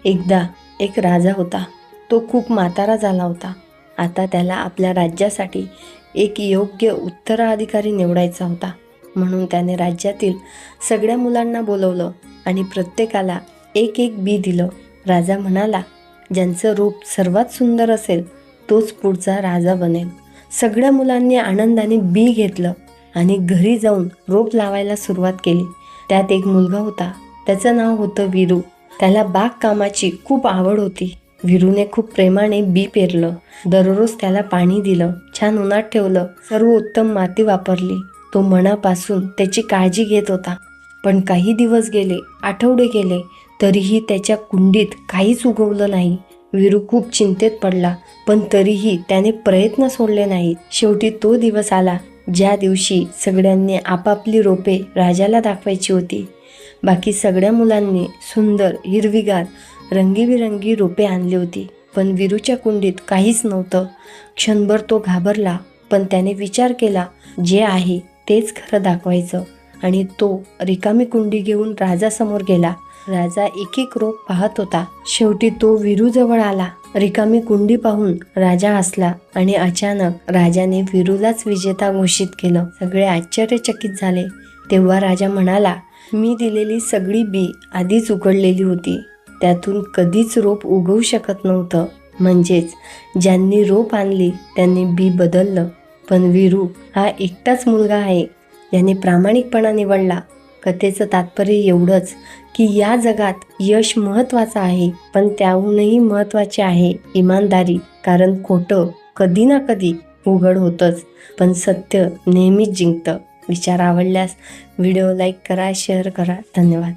एकदा एक राजा होता. तो खूप म्हातारा झाला होता. आता त्याला आपल्या राज्यासाठी एक योग्य उत्तराधिकारी निवडायचा होता. म्हणून त्याने राज्यातील सगळ्या मुलांना बोलवलं आणि प्रत्येकाला एक एक बी दिलं. राजा म्हणाला, ज्यांचं रूप सर्वात सुंदर असेल तोच पुढचा राजा बनेल. सगळ्या मुलांनी आनंदाने बी घेतलं आणि घरी जाऊन रोप लावायला सुरुवात केली. त्यात एक मुलगा होता. त्याचं नाव होतं वीरू. त्याला बागकामाची खूप आवड होती. वीरूने खूप प्रेमाने बी पेरलं. दररोज त्याला पाणी दिलं, छान उन्हात ठेवलं, सर्वोत्तम माती वापरली. तो मनापासून त्याची काळजी घेत होता. पण काही दिवस गेले, आठवडे गेले, तरीही त्याच्या कुंडीत काहीच उगवलं नाही. वीरू खूप चिंतेत पडला, पण तरीही त्याने प्रयत्न सोडले नाहीत. शेवटी तो दिवस आला ज्या दिवशी सगळ्यांनी आपापली रोपे राजाला दाखवायची होती. बाकी सगळ्या मुलांनी सुंदर, हिरवीगार, रंगीबिरंगी रोपे आणली होती, पण वीरूच्या कुंडीत काहीच नव्हतं. क्षणभर तो घाबरला, पण त्याने विचार केला, जे आहे तेच खरं दाखवायचं. आणि तो रिकामी कुंडी घेऊन राजासमोर गेला. राजा एक एक रोप पाहत होता. शेवटी तो वीरूजवळ आला. रिकामी कुंडी पाहून राजा हसला आणि अचानक राजाने वीरूलाच विजेता घोषित केलं. सगळे आश्चर्यचकित झाले. तेव्हा राजा म्हणाला, मी दिलेली सगळी बी आधीच उघडलेली होती. त्यातून कधीच रोप उगवू शकत नव्हतं. म्हणजेच ज्यांनी रोप आणली त्यांनी बी बदललं. पण वीरू हा एकटाच मुलगा आहे ज्याने प्रामाणिकपणा निवडला. कथेचं तात्पर्य एवढंच की या जगात यश महत्त्वाचं आहे, पण त्याहूनही महत्त्वाचे आहे इमानदारी. कारण खोटं कधी ना कधी उघड होतंच, पण सत्य नेहमीच जिंकतं. विचार आवडल्यास व्हिडिओ लाईक करा, शेअर करा. धन्यवाद.